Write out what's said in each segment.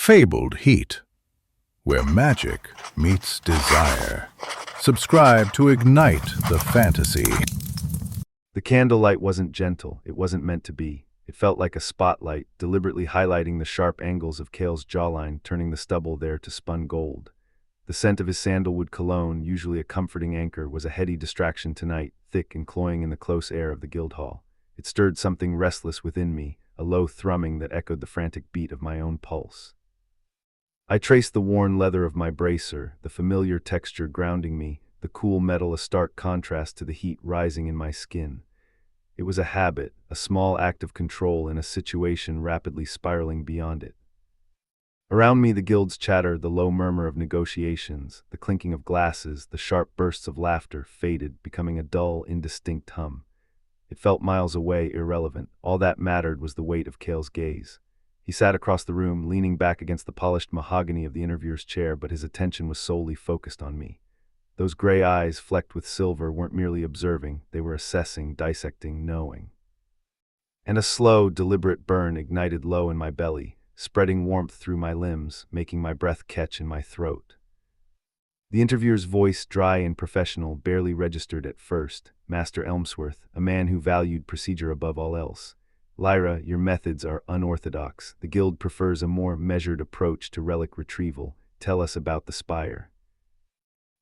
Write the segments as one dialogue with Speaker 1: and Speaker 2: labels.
Speaker 1: fabled heat, where magic meets desire. Subscribe to ignite the fantasy.
Speaker 2: The candlelight wasn't gentle, it wasn't meant to be. It felt like a spotlight, deliberately highlighting the sharp angles of Kael's jawline, turning the stubble there to spun gold. The scent of his sandalwood cologne, usually a comforting anchor, was a heady distraction tonight, thick and cloying in the close air of the Guildhall. It stirred something restless within me, a low thrumming that echoed the frantic beat of my own pulse. I traced the worn leather of my bracer, the familiar texture grounding me, the cool metal a stark contrast to the heat rising in my skin. It was a habit, a small act of control in a situation rapidly spiraling beyond it. Around me the guild's chatter, the low murmur of negotiations, the clinking of glasses, the sharp bursts of laughter faded, becoming a dull, indistinct hum. It felt miles away, irrelevant. All that mattered was the weight of Kael's gaze. He sat across the room, leaning back against the polished mahogany of the interviewer's chair, but his attention was solely focused on me. Those gray eyes, flecked with silver, weren't merely observing, they were assessing, dissecting, knowing. And a slow, deliberate burn ignited low in my belly, spreading warmth through my limbs, making my breath catch in my throat. The interviewer's voice, dry and professional, barely registered at first. Master Elmsworth, a man who valued procedure above all else. Lyra, your methods are unorthodox. The guild prefers a more measured approach to relic retrieval. Tell us about the spire.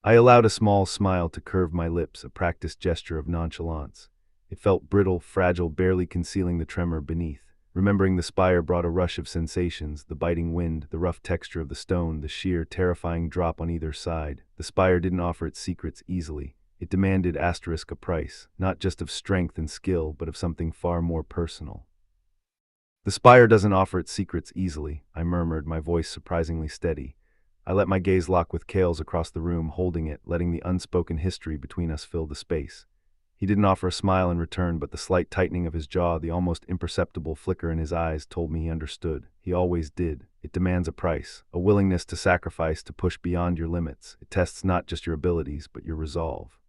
Speaker 2: I allowed a small smile to curve my lips, a practiced gesture of nonchalance. It felt brittle, fragile, barely concealing the tremor beneath. Remembering the spire brought a rush of sensations, the biting wind, the rough texture of the stone, the sheer, terrifying drop on either side. The spire didn't offer its secrets easily. It demanded a price, not just of strength and skill, but of something far more personal. The spire doesn't offer its secrets easily, I murmured, my voice surprisingly steady. I let my gaze lock with Kael's across the room, holding it, letting the unspoken history between us fill the space. He didn't offer a smile in return, but the slight tightening of his jaw, the almost imperceptible flicker in his eyes, told me he understood. He always did. It demands a price, a willingness to sacrifice, to push beyond your limits. It tests not just your abilities, but your resolve.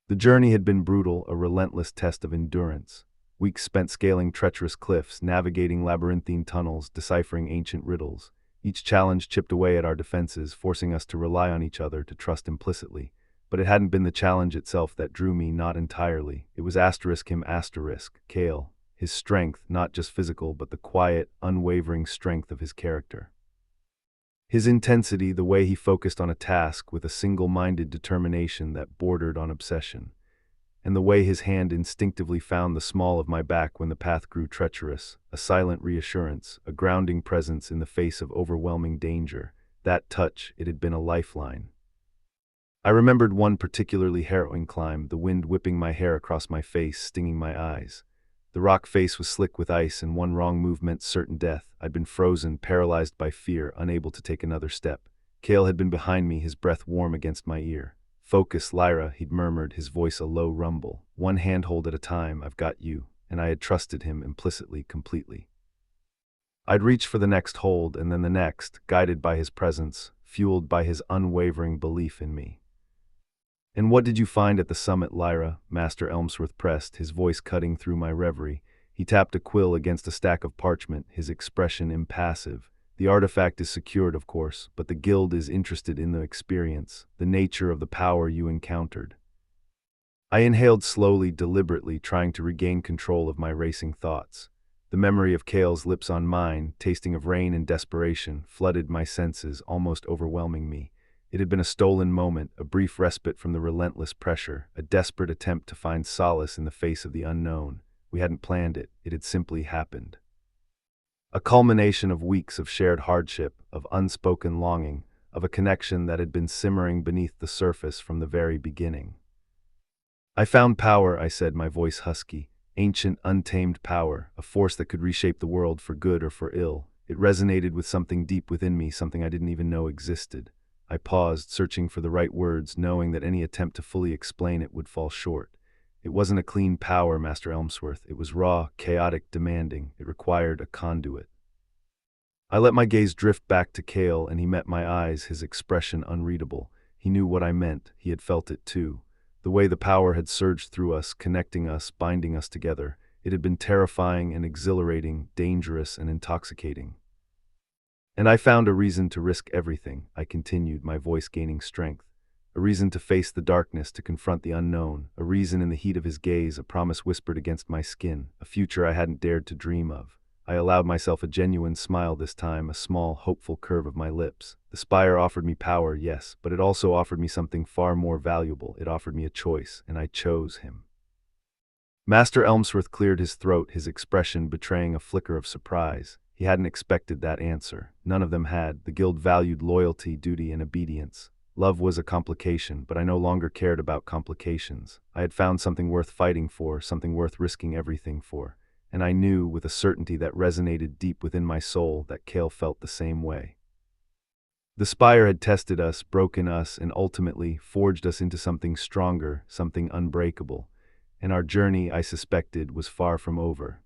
Speaker 2: The journey had been brutal, a relentless test of endurance. Weeks spent scaling treacherous cliffs, navigating labyrinthine tunnels, deciphering ancient riddles. Each challenge chipped away at our defenses, forcing us to rely on each other, to trust implicitly. But it hadn't been the challenge itself that drew me, not entirely. It was Kael, his strength, not just physical, but the quiet, unwavering strength of his character. His intensity, the way he focused on a task with a single-minded determination that bordered on obsession. And the way his hand instinctively found the small of my back when the path grew treacherous, a silent reassurance, a grounding presence in the face of overwhelming danger. That touch, it had been a lifeline. I remembered one particularly harrowing climb, the wind whipping my hair across my face, stinging my eyes. The rock face was slick with ice, and one wrong move meant certain death. I'd been frozen, paralyzed by fear, unable to take another step. Kael had been behind me, his breath warm against my ear. "Focus, Lyra," he'd murmured, his voice a low rumble. "One handhold at a time, I've got you." And I had trusted him implicitly, completely. I'd reach for the next hold, and then the next, guided by his presence, fueled by his unwavering belief in me. "And what did you find at the summit, Lyra?" Master Elmsworth pressed, his voice cutting through my reverie. He tapped a quill against a stack of parchment, his expression impassive. "The artifact is secured, of course, but the guild is interested in the experience, the nature of the power you encountered." I inhaled slowly, deliberately, trying to regain control of my racing thoughts. The memory of Kael's lips on mine, tasting of rain and desperation, flooded my senses, almost overwhelming me. It had been a stolen moment, a brief respite from the relentless pressure, a desperate attempt to find solace in the face of the unknown. We hadn't planned it, it had simply happened. A culmination of weeks of shared hardship, of unspoken longing, of a connection that had been simmering beneath the surface from the very beginning. "I found power," I said, my voice husky. "Ancient, untamed power, a force that could reshape the world for good or for ill." It resonated with something deep within me, something I didn't even know existed. I paused, searching for the right words, knowing that any attempt to fully explain it would fall short. It wasn't a clean power, Master Elmsworth. It was raw, chaotic, demanding. It required a conduit. I let my gaze drift back to Kael, and he met my eyes, his expression unreadable. He knew what I meant. He had felt it too. The way the power had surged through us, connecting us, binding us together. It had been terrifying and exhilarating, dangerous and intoxicating. And I found a reason to risk everything, I continued, my voice gaining strength. A reason to face the darkness, to confront the unknown. A reason in the heat of his gaze, a promise whispered against my skin, a future I hadn't dared to dream of. I allowed myself a genuine smile this time, a small, hopeful curve of my lips. The spire offered me power, yes, but it also offered me something far more valuable. It offered me a choice, and I chose him. Master Elmsworth cleared his throat, his expression betraying a flicker of surprise. He hadn't expected that answer. None of them had. The guild valued loyalty, duty, and obedience. Love was a complication, but I no longer cared about complications. I had found something worth fighting for, something worth risking everything for. And I knew, with a certainty that resonated deep within my soul, that Kael felt the same way. The spire had tested us, broken us, and ultimately forged us into something stronger, something unbreakable. And our journey, I suspected, was far from over.